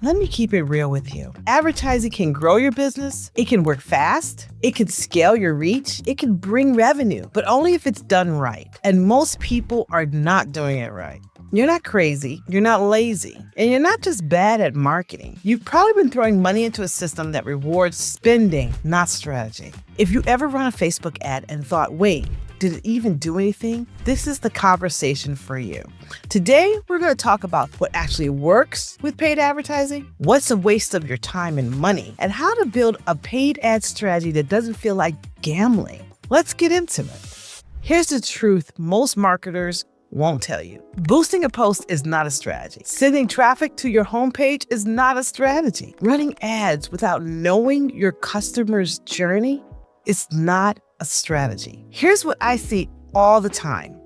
Let me keep it real with you. Advertising can grow your business, it can work fast, it can scale your reach, it can bring revenue, but only if it's done right. And most people are not doing it right. You're not crazy, you're not lazy, and you're not just bad at marketing. You've probably been throwing money into a system that rewards spending, not strategy. If you ever run a Facebook ad and thought, wait, did it even do anything? This is the conversation for you. Today, we're going to talk about what actually works with paid advertising, what's a waste of your time and money, and how to build a paid ad strategy that doesn't feel like gambling. Let's get into it. Here's the truth most marketers won't tell you. Boosting a post is not a strategy. Sending traffic to your homepage is not a strategy. Running ads without knowing your customer's journey is not a strategy. Here's what I see all the time.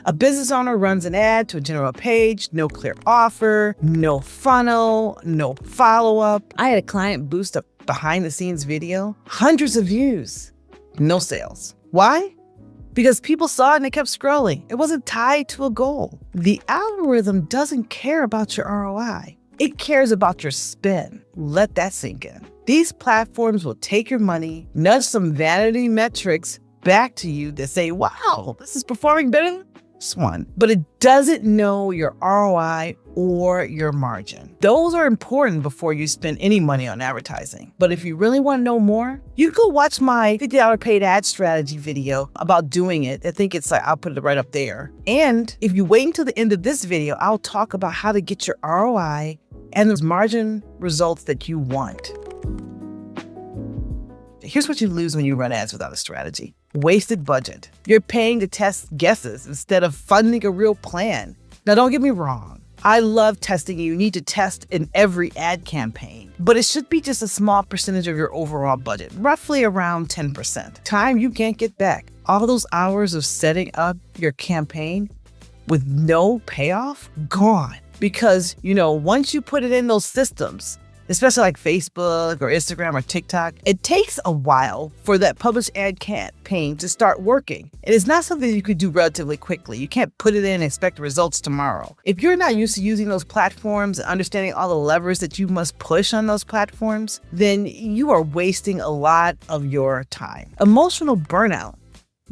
A business owner runs an ad to a general page, no clear offer, no funnel, no follow-up. I had a client boost a behind-the-scenes video, hundreds of views, no sales. Why? Because people saw it and they kept scrolling. It wasn't tied to a goal. The algorithm doesn't care about your ROI. It cares about your spend. Let that sink in. These platforms will take your money, nudge some vanity metrics back to you that say, wow, this is performing better than this one. But it doesn't know your ROI or your margin. Those are important before you spend any money on advertising. But if you really want to know more, you can go watch my $50 paid ad strategy video about doing it. I think I'll put it right up there. And if you wait until the end of this video, I'll talk about how to get your ROI and those margin results that you want. Here's what you lose when you run ads without a strategy. Wasted budget. You're paying to test guesses instead of funding a real plan. Now, don't get me wrong. I love testing. You need to test in every ad campaign, but it should be just a small percentage of your overall budget, roughly around 10%. Time you can't get back. All those hours of setting up your campaign with no payoff, gone. Because, once you put it in those systems, especially like Facebook or Instagram or TikTok, it takes a while for that published ad campaign to start working. It is not something you could do relatively quickly. You can't put it in and expect results tomorrow. If you're not used to using those platforms and understanding all the levers that you must push on those platforms, then you are wasting a lot of your time. Emotional burnout.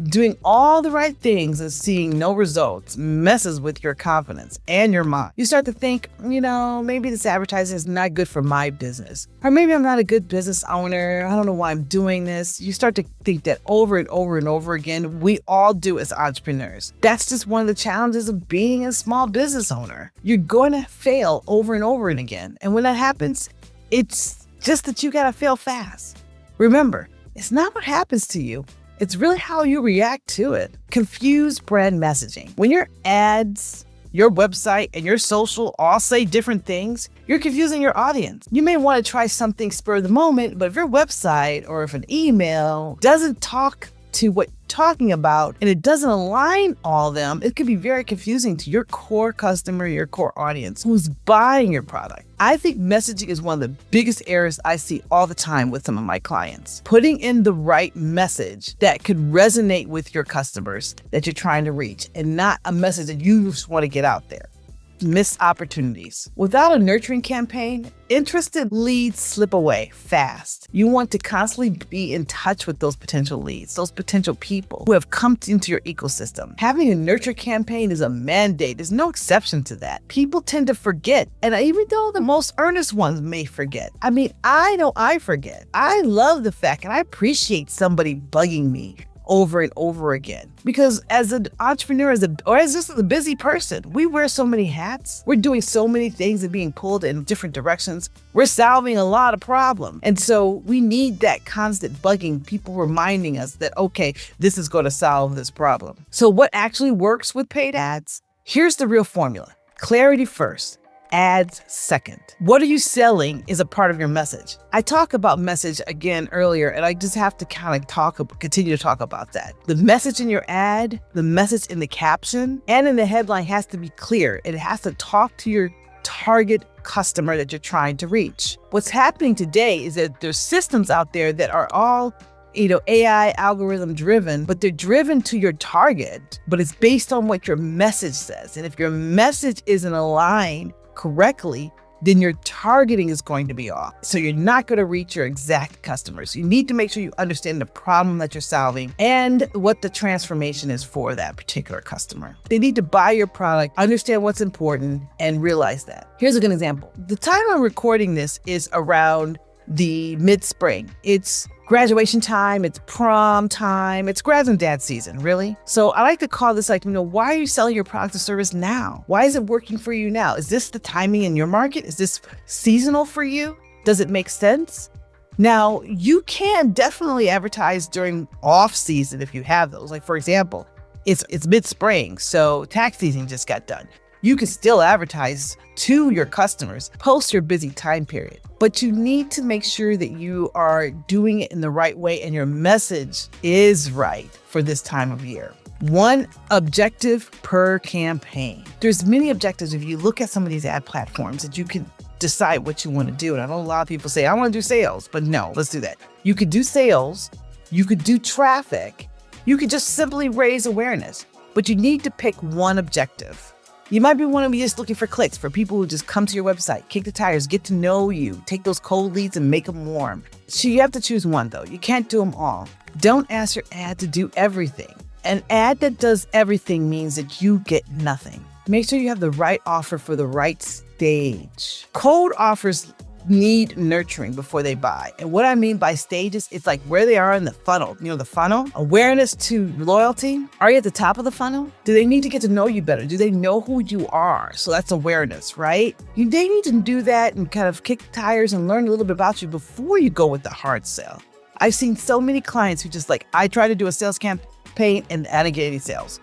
Doing all the right things and seeing no results messes with your confidence and your mind. You start to think, maybe this advertising is not good for my business. Or maybe I'm not a good business owner. I don't know why I'm doing this. You start to think that over and over and over again. We all do as entrepreneurs. That's just one of the challenges of being a small business owner. You're going to fail over and over and again. And when that happens, it's just that you got to fail fast. Remember, it's not what happens to you. It's really how you react to it. Confused brand messaging. When your ads, your website, and your social all say different things, you're confusing your audience. You may want to try something spur of the moment, but if your website or if an email doesn't talk to what you're talking about and it doesn't align all of them, it could be very confusing to your core customer, your core audience who's buying your product. I think messaging is one of the biggest errors I see all the time with some of my clients. Putting in the right message that could resonate with your customers that you're trying to reach and not a message that you just want to get out there. Missed opportunities. Without a nurturing campaign, interested leads slip away fast. You want to constantly be in touch with those potential leads, those potential people who have come into your ecosystem. Having a nurture campaign is a mandate. There's no exception to that. People tend to forget. And even though the most earnest ones may forget, I know I forget. I love the fact and I appreciate somebody bugging me over and over again. Because as an entrepreneur, as just a busy person, we wear so many hats. We're doing so many things and being pulled in different directions. We're solving a lot of problems. And so we need that constant bugging, people reminding us that, okay, this is going to solve this problem. So what actually works with paid ads? Here's the real formula. Clarity first. Ads second. What are you selling is a part of your message. I talk about message again earlier, and I just have to continue to talk about that. The message in your ad, the message in the caption, and in the headline has to be clear. It has to talk to your target customer that you're trying to reach. What's happening today is that there's systems out there that are all AI algorithm driven, but they're driven to your target, but it's based on what your message says. And if your message isn't aligned correctly, then your targeting is going to be off. So you're not going to reach your exact customers. You need to make sure you understand the problem that you're solving and what the transformation is for that particular customer. They need to buy your product, understand what's important, and realize that. Here's a good example. The time I'm recording this is around the mid-spring. It's graduation time, it's prom time, it's grads and dad season, really. So I like to call this why are you selling your product or service now? Why is it working for you now? Is this the timing in your market? Is this seasonal for you? Does it make sense? Now, you can definitely advertise during off season if you have those. Like, for example, it's mid-spring, so tax season just got done. You can still advertise to your customers post your busy time period, but you need to make sure that you are doing it in the right way and your message is right for this time of year. One objective per campaign. There's many objectives if you look at some of these ad platforms that you can decide what you want to do. And I know a lot of people say, I want to do sales, but no, let's do that. You could do sales, you could do traffic, you could just simply raise awareness, but you need to pick one objective. You might be just looking for clicks, for people who just come to your website, kick the tires, get to know you, take those cold leads and make them warm. So you have to choose one though. You can't do them all. Don't ask your ad to do everything. An ad that does everything means that you get nothing. Make sure you have the right offer for the right stage. Cold offers need nurturing before they buy. And what I mean by stages, it's like where they are in the funnel. The funnel, awareness to loyalty. Are you at the top of the funnel? Do they need to get to know you better? Do they know who you are? So that's awareness, right? They need to do that and kind of kick the tires and learn a little bit about you before you go with the hard sell. I've seen so many clients who I try to do a sales campaign and I didn't get any sales.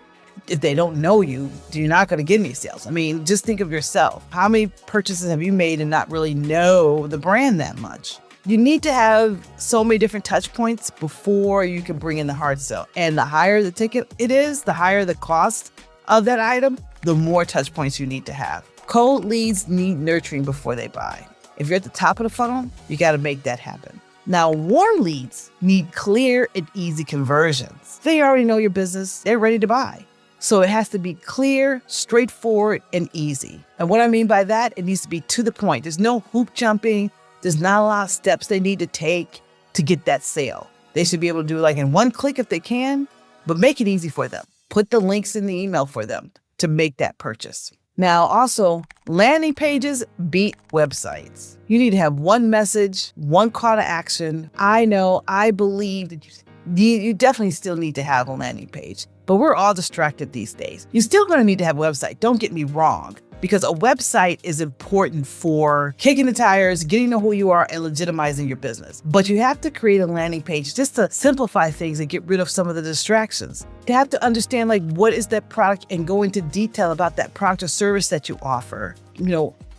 If they don't know you, you're not going to get any sales. I mean, just think of yourself. How many purchases have you made and not really know the brand that much? You need to have so many different touch points before you can bring in the hard sell. And the higher the ticket it is, the higher the cost of that item, the more touch points you need to have. Cold leads need nurturing before they buy. If you're at the top of the funnel, you got to make that happen. Now, warm leads need clear and easy conversions. They already know your business. They're ready to buy. So it has to be clear, straightforward, and easy. And what I mean by that, it needs to be to the point. There's no hoop jumping. There's not a lot of steps they need to take to get that sale. They should be able to do it in one click if they can, but make it easy for them. Put the links in the email for them to make that purchase. Now, also, landing pages beat websites. You need to have one message, one call to action. I believe that you definitely still need to have a landing page. But we're all distracted these days. You're still going to need to have a website. Don't get me wrong, because a website is important for kicking the tires, getting to know who you are, and legitimizing your business. But you have to create a landing page just to simplify things and get rid of some of the distractions. You have to understand what is that product and go into detail about that product or service that you offer.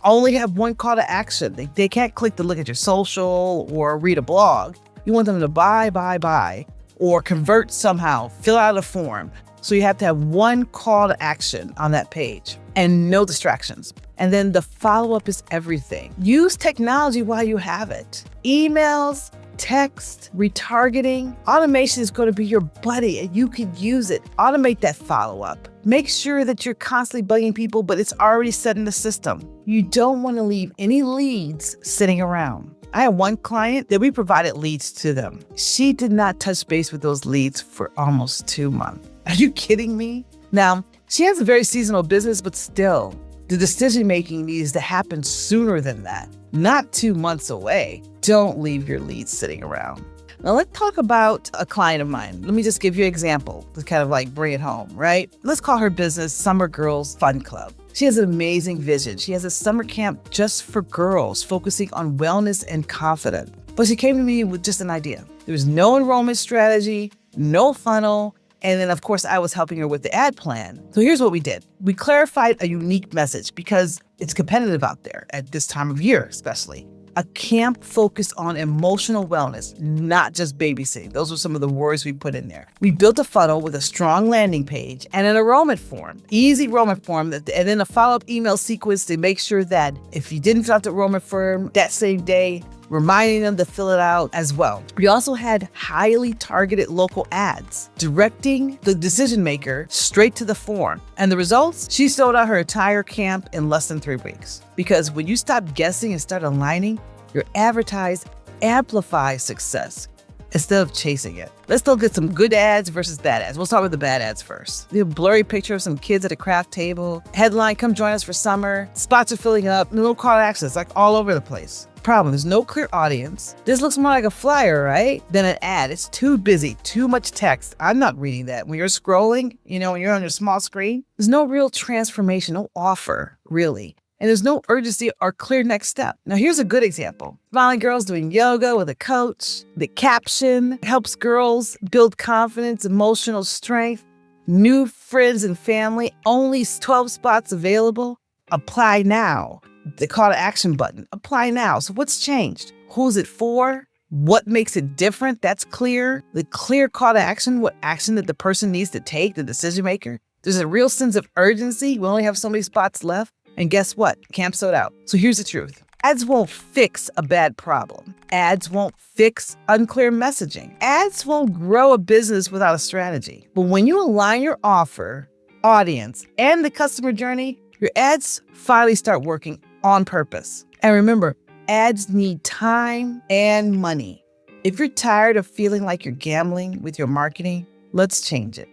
Only have one call to action. They can't click to look at your social or read a blog. You want them to buy, or convert somehow, fill out a form. So you have to have one call to action on that page and no distractions. And then the follow-up is everything. Use technology while you have it. Emails, text, retargeting. Automation is going to be your buddy and you could use it. Automate that follow-up. Make sure that you're constantly bugging people, but it's already set in the system. You don't want to leave any leads sitting around. I had one client that we provided leads to them. She did not touch base with those leads for almost 2 months. Are you kidding me? Now, she has a very seasonal business, but still, the decision-making needs to happen sooner than that, not 2 months away. Don't leave your leads sitting around. Now, let's talk about a client of mine. Let me just give you an example to kind of bring it home, right? Let's call her business Summer Girls Fun Club. She has an amazing vision. She has a summer camp just for girls, focusing on wellness and confidence. But she came to me with just an idea. There was no enrollment strategy, no funnel, and then, of course, I was helping her with the ad plan. So here's what we did. We clarified a unique message because it's competitive out there at this time of year, especially. A camp focused on emotional wellness, not just babysitting. Those were some of the words we put in there. We built a funnel with a strong landing page and an enrollment form, easy enrollment form, and then a follow-up email sequence to make sure that if you didn't fill out the enrollment form that same day, reminding them to fill it out as well. We also had highly targeted local ads, directing the decision maker straight to the form. And the results? She sold out her entire camp in less than 3 weeks. Because when you stop guessing and start aligning, your advertise amplifies success instead of chasing it. Let's look at some good ads versus bad ads. We'll start with the bad ads first. The blurry picture of some kids at a craft table. Headline, come join us for summer. Spots are filling up. Little call to action, like all over the place. Problem, there's no clear audience. This looks more like a flyer, right? Than an ad. It's too busy, too much text. I'm not reading that. When you're scrolling, when you're on your small screen, there's no real transformation, no offer, really. And there's no urgency or clear next step. Now, here's a good example. Smiling girls doing yoga with a coach. The caption helps girls build confidence, emotional strength, new friends and family, only 12 spots available. Apply now. The call to action button, apply now. So what's changed? Who's it for? What makes it different? That's clear. The clear call to action, what action that the person needs to take, the decision maker. There's a real sense of urgency. We only have so many spots left. And guess what? Camp sold out. So here's the truth. Ads won't fix a bad problem. Ads won't fix unclear messaging. Ads won't grow a business without a strategy. But when you align your offer, audience, and the customer journey, your ads finally start working on purpose. And remember, ads need time and money. If you're tired of feeling like you're gambling with your marketing, let's change it.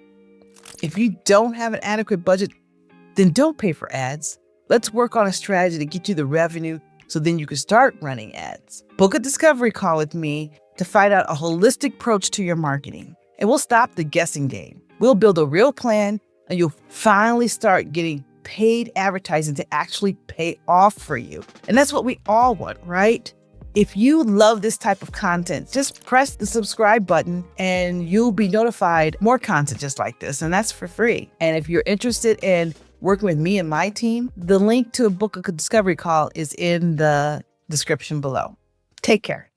If you don't have an adequate budget, then don't pay for ads. Let's work on a strategy to get you the revenue so then you can start running ads. Book a discovery call with me to find out a holistic approach to your marketing. And we'll stop the guessing game. We'll build a real plan and you'll finally start getting paid advertising to actually pay off for you. And that's what we all want, right? If you love this type of content, just press the subscribe button and you'll be notified more content just like this. And that's for free. And if you're interested in working with me and my team, the link to book a discovery call is in the description below. Take care.